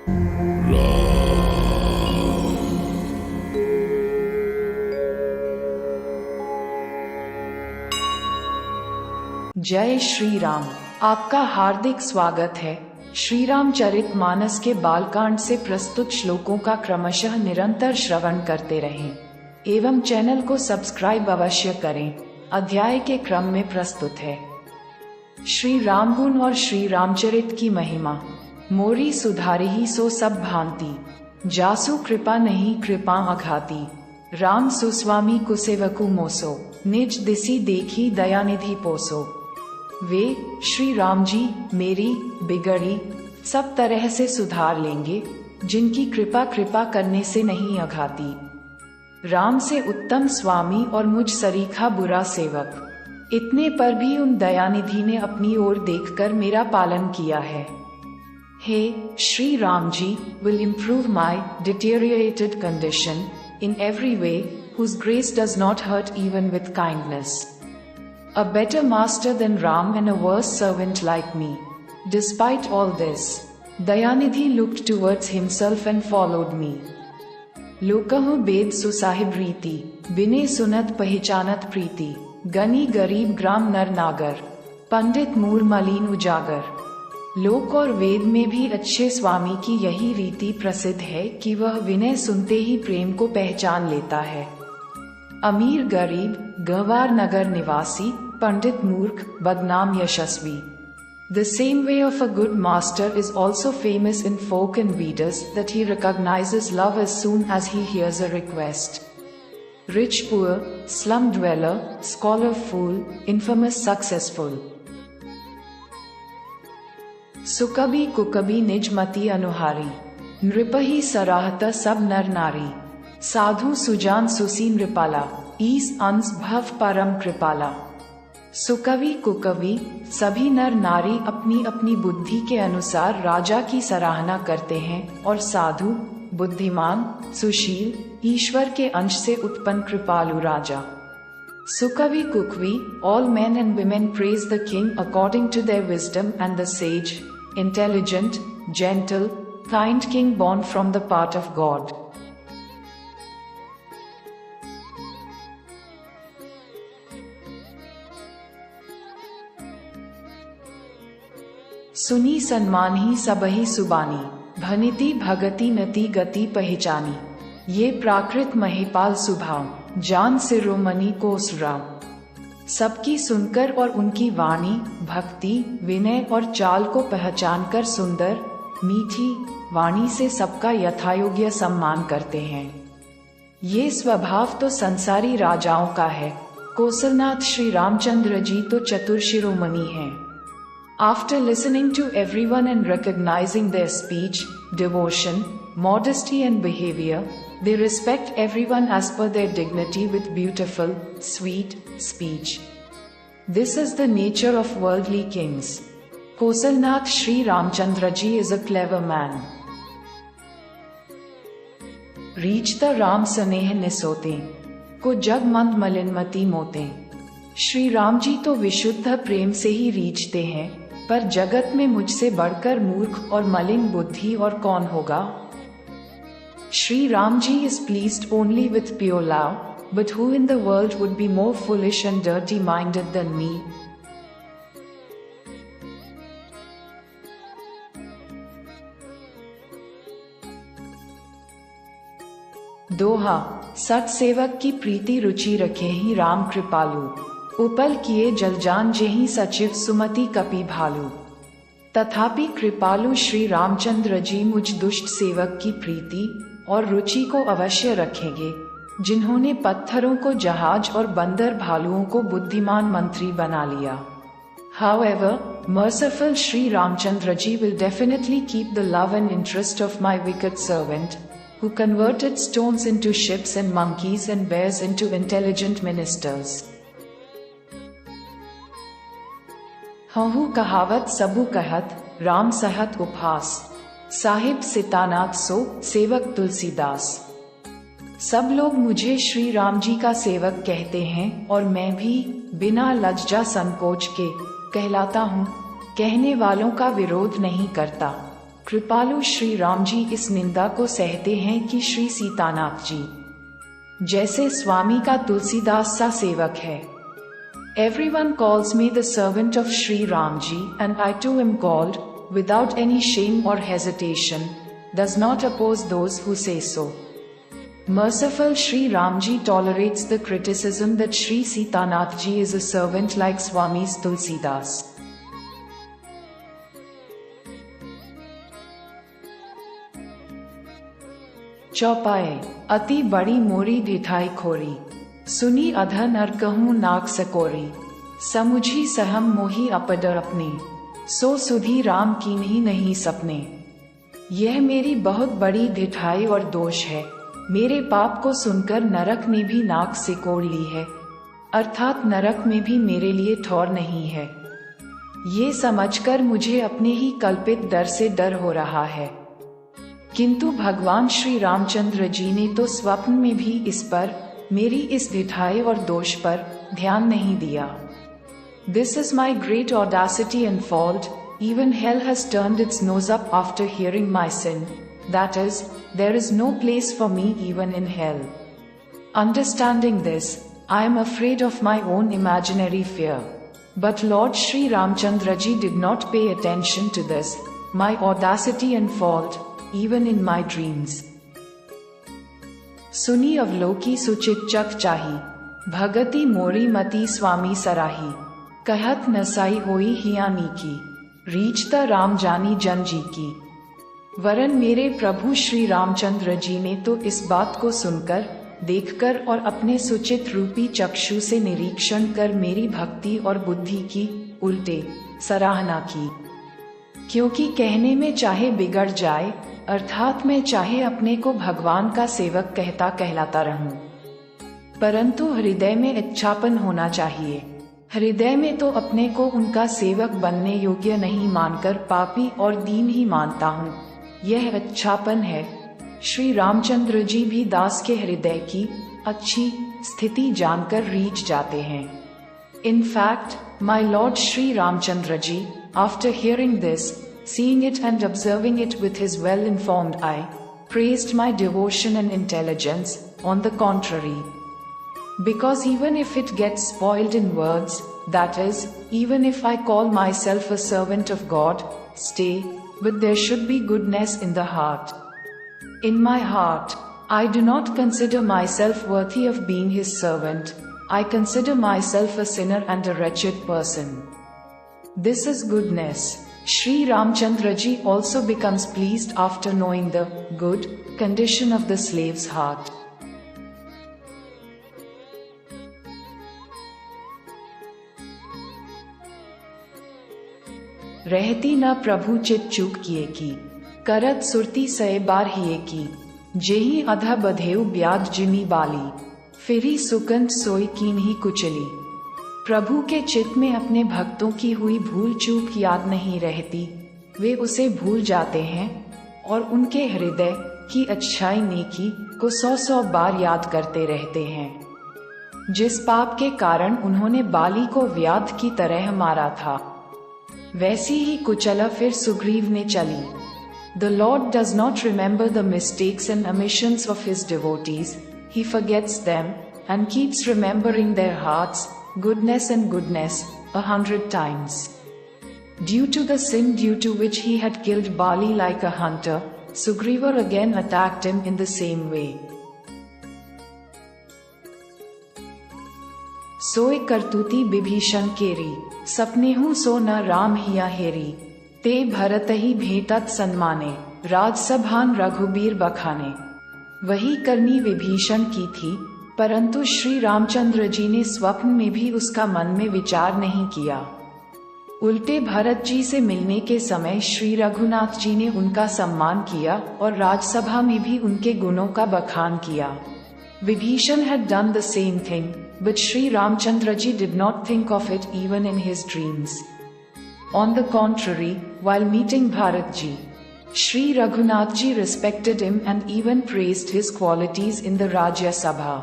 जय श्री राम। आपका हार्दिक स्वागत है। श्री रामचरितमानस के बालकांड से प्रस्तुत श्लोकों का क्रमशः निरंतर श्रवण करते रहें एवं चैनल को सब्सक्राइब अवश्य करें। अध्याय के क्रम में प्रस्तुत है श्री रामगुण और श्री रामचरित की महिमा। मोरी सुधारी ही सो सब भांति, जासु कृपा नहीं कृपा अघाती। राम सुस्वामी कुसेवकु मोसो, निज दिसी देखी दयानिधि पोसो। वे श्री राम जी मेरी बिगड़ी सब तरह से सुधार लेंगे, जिनकी कृपा करने से नहीं अघाती। राम से उत्तम स्वामी और मुझ सरीखा बुरा सेवक। इतने पर भी उन दयानिधि ने अपनी ओर देखकर मेरा पालन किया है। हे Shri Ram ji, will improve my deteriorated condition in every way, whose grace does not hurt even with kindness. A better master than Ram and a worse servant like me. Despite all this, Dayanidhi looked towards himself and followed me. लोकहु बेद सुसाहिब रीति, बिने सुनत पहचानत प्रीति। गनी गरीब ग्राम नर नागर, पंडित मूर मलिन उजागर। लोक और वेद में भी अच्छे स्वामी की यही रीति प्रसिद्ध है कि वह विनय सुनते ही प्रेम को पहचान लेता है। अमीर गरीब, गंवार नगर निवासी, पंडित मूर्ख, बदनाम यशस्वी। The same way of a good master is also famous in folk and readers, that he recognizes love as soon as he hears a request. Rich poor, slum dweller, scholar fool, infamous successful. सुकबी कुकबी निज मति अनुहारी, नृपहि सराहत सब नर नारी। साधु सुजान सुसी नृपाला, ईस अंश भव परम कृपाला। सुकवि कुकवि सभी नर नारी अपनी अपनी बुद्धि के अनुसार राजा की सराहना करते हैं, और साधु, बुद्धिमान, सुशील, ईश्वर के अंश से उत्पन्न कृपालु राजा। सुकवि कुकवि, all men and women praise the king according to their wisdom, and the sage, intelligent, gentle, kind king born from the part of God. सुनी सन्मान ही सबहि सुबानी, भनिति भगति नति गति पहचानी। ये प्राकृत महिपाल सुभाव, जान सिरोमणि को सुराम। सबकी सुनकर और उनकी वाणी, भक्ति, विनय और चाल को पहचानकर सुंदर, मीठी वाणी से सबका यथायोग्य सम्मान करते हैं। ये स्वभाव तो संसारी राजाओं का है। कौशलनाथ श्री रामचंद्र जी तो चतुर शिरोमणि हैं। After listening to everyone and recognizing their speech, devotion, modesty and behavior, they respect everyone as per their dignity with beautiful, sweet speech. This is the nature of worldly kings. Kausalnath Shri Ramchandra ji is a clever man. Reach the Ram Saneh Nisote, को जग मंद मलिनमति मोते। श्री राम जी तो विशुद्ध प्रेम से ही रीझते हैं, पर जगत में मुझसे बढ़कर मूर्ख और मलिन बुद्धि और कौन होगा। Shri Ram ji is pleased only with pure love, but who in the world would be more foolish and dirty-minded than me? दोहा, सत सेवक की प्रीति रुचि रखे ही राम कृपालु। उपल किए जलजान जेहि सचिव सुमति कपि भालू। तथापि कृपालु श्री रामचंद्र जी मुझ दुष्ट सेवक की प्रीति और रुचि को अवश्य रखेंगे, जिन्होंने पत्थरों को जहाज और बंदर भालुओं को बुद्धिमान मंत्री बना लिया। However, merciful Sri Ramchandra ji will definitely keep the love and interest of my wicked servant, who converted stones into ships and monkeys and bears into intelligent ministers. हहु कहावत सबु कहत, राम सहत उपहास। साहिब सितानाथ सो, सेवक तुलसीदास। सब लोग मुझे श्री राम जी का सेवक कहते हैं, और मैं भी बिना लज्जा संकोच के कहलाता हूँ। कहने वालों का विरोध नहीं करता। कृपालु श्री राम जी इस निंदा को सहते हैं कि श्री सीतानाथ जी जैसे स्वामी का तुलसीदास सा सेवक है। Everyone calls me the servant of Sri Ramji, and I too am called, without any shame or hesitation, does not oppose those who say so. Merciful Sri Ramji tolerates the criticism that Sri Sitanath Ji is a servant like Swami's Tulsidas. चौपाए अति बड़ी मोरी ढिठाई खोरी, सुनी अधर नर कहूँ नाक सकोरी, समुझी सहम मोही अपडर अपने, सो सुधी राम कीन्ही नहीं सपने। यह मेरी बहुत बड़ी ढिठाई और दोष है, मेरे पाप को सुनकर नरक ने भी नाक सिकोड़ ली है, अर्थात नरक में भी मेरे लिए ठौर नहीं है। ये समझकर मुझे अपने ही कल्पित डर से डर हो रहा है। किंतु भगवान श्री रामचंद्र जी ने तो स्वप्न में भी इस पर, मेरी इस ढिठाई और दोष पर ध्यान नहीं दिया। This is my great audacity and fault. Even hell has turned its nose up after hearing my sin. That is, there is no place for me even in hell. Understanding this, I am afraid of my own imaginary fear. But Lord Sri Ramchandra ji did not pay attention to this, my audacity and fault, even in my dreams. सुनी अवलोकी सुचित चक चाही, भगति मोरी मती स्वामी सराही, कहत नसाई होई हियानी की, रीचता राम जानी जन जी की। वरन मेरे प्रभु श्री रामचंद्र जी ने तो इस बात को सुनकर, देखकर और अपने सुचित रूपी चक्षु से निरीक्षण कर मेरी भक्ति और बुद्धि की उल्टे सराहना की। क्योंकि कहने में चाहे बिगड़ जाए, अर्थात मैं चाहे अपने को भगवान का सेवक कहता कहलाता रहूं, परंतु हृदय में इच्छापन होना चाहिए। हृदय में तो अपने को उनका सेवक बनने योग्य नहीं मानकर पापी और दीन ही मानता हूँ, यह इच्छापन है। श्री रामचंद्र जी भी दास के हृदय की अच्छी स्थिति जानकर रीझ जाते हैं। In fact, my Lord Sri Ramchandra ji, after hearing this, seeing it and observing it with his well-informed eye, praised my devotion and intelligence, on the contrary. Because even if it gets spoiled in words, that is, even if I call myself a servant of God, stay, but there should be goodness in the heart. In my heart, I do not consider myself worthy of being his servant, I consider myself a sinner and a wretched person. This is goodness. Sri Ramchandra ji also becomes pleased after knowing the good condition of the slave's heart. रहती न प्रभु चित चूक किए की, करत सुरती सय बार हिए की, जेहि अधा बधेउ ब्याद जिमी बाली, फिरी सुकंत सोई कीन्ही कुचली। प्रभु के चित्त में अपने भक्तों की हुई भूल चूक याद नहीं रहती, वे उसे भूल जाते हैं और उनके हृदय की अच्छाई नेकी को 100 बार याद करते रहते हैं। जिस पाप के कारण उन्होंने बाली को व्याध की तरह मारा था, वैसी ही कुचला फिर सुग्रीव ने चली। The Lord does not remember the mistakes and omissions of his devotees, he forgets them and keeps remembering their hearts, goodness and goodness, 100 times. Due to the sin due to which he had killed Bali like a hunter, Sugriva again attacked him in the same way. सोए करतूती विभीषण केरी, सपनेहु सो न राम हिया हेरी, ते भरत ही भेटत सन्माने, राजसभान रघुबीर बखाने। वही करनी विभीषण की थी, परंतु श्री रामचंद्र जी ने स्वप्न में भी उसका मन में विचार नहीं किया। उल्टे भरत जी से मिलने के समय श्री रघुनाथ जी ने उनका सम्मान किया और राजसभा में भी उनके गुणों का बखान किया। Vibhishan had done the same thing, but Sri Ramchandra ji did not think of it even in his dreams. On the contrary, while meeting Bharat ji, Sri Raghunath ji respected him and even praised his qualities in the Rajya Sabha.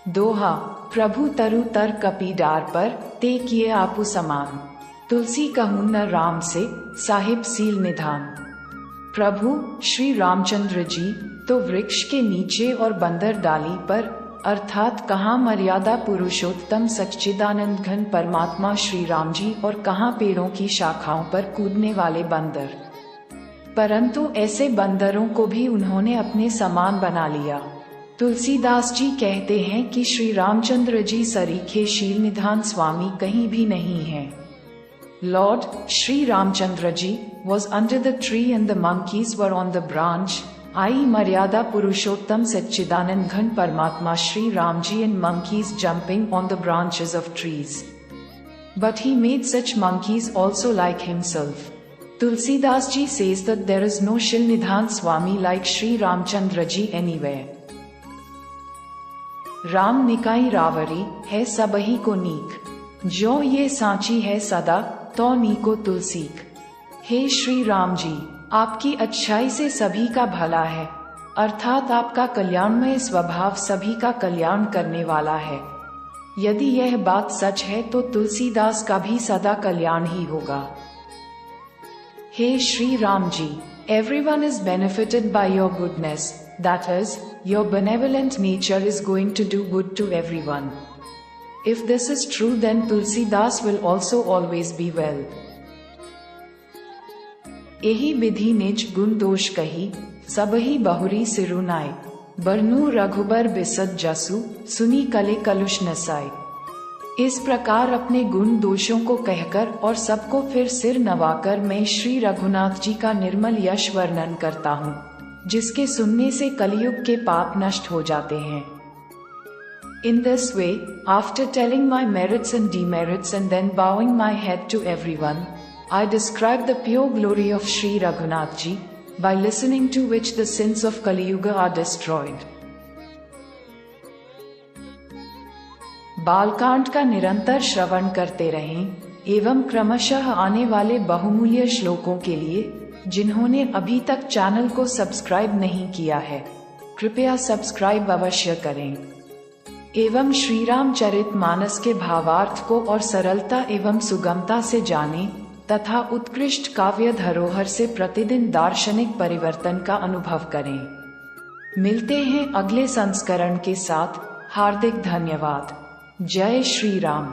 दोहा, प्रभु तरु तर कपी डार पर ते किए आपु समान। तुलसी कहूँ न राम से साहिब सील निधान। प्रभु श्री रामचंद्र जी तो वृक्ष के नीचे और बंदर डाली पर, अर्थात कहाँ मर्यादा पुरुषोत्तम सच्चिदानंद घन परमात्मा श्री राम जी और कहाँ पेड़ों की शाखाओं पर कूदने वाले बंदर। परंतु ऐसे बंदरों को भी उन्होंने अपने समान बना लिया। तुलसीदास जी कहते हैं कि श्री रामचंद्र जी सरीखे शील निधान स्वामी कहीं भी नहीं है। Lord Shri Ramchandra ji was under the tree and the monkeys were on the branch, आई मर्यादा पुरुषोत्तम सच्चिदानंद घन परमात्मा Shri Ram ji and monkeys jumping on the branches of trees. But he made such monkeys also like himself. Tulsidas ji says that there is no Shil Nidhan Swami like Shri Ramchandra ji anywhere. Ram निकाई रावरी है सबही को नीक, जो ये सांची है सदा तो नीको तुलसीक। हे श्री राम जी, आपकी अच्छाई से सभी का भला है, अर्थात आपका कल्याणमय स्वभाव सभी का कल्याण करने वाला है। यदि यह बात सच है तो तुलसीदास का भी सदा कल्याण ही होगा। हे Shri Ram ji, everyone is benefited by your goodness, that is, your benevolent nature is going to do good to everyone. If this is true, then Tulsidas will also always be well. एही विधि निज गुण दोष कही, सबही बहुरी सिरुनाय, बरनू रघुबर बिसद जसु, सुनी कले कलुष नसाय। इस प्रकार अपने गुण दोषों को कहकर और सबको फिर सिर नवाकर मैं श्री रघुनाथ जी का निर्मल यश वर्णन करता हूँ, जिसके सुनने से कलयुग के पाप नष्ट हो जाते हैं। In this way, after telling my merits and demerits and then bowing my head to everyone, I describe the pure glory of Sri Raghunath Ji, by listening to which the sins of Kali Yuga are destroyed. Balkand का निरंतर श्रवण करते रहें एवं क्रमशः आने वाले बहुमूल्य श्लोकों के लिए जिन्होंने अभी तक चैनल को सब्सक्राइब नहीं किया है, कृपया सब्सक्राइब अवश्य करें एवं श्री रामचरित मानस के भावार्थ को और सरलता एवं सुगमता से जानें तथा उत्कृष्ट काव्य धरोहर से प्रतिदिन दार्शनिक परिवर्तन का अनुभव करें। मिलते हैं अगले संस्करण के साथ। हार्दिक धन्यवाद। जय श्री राम।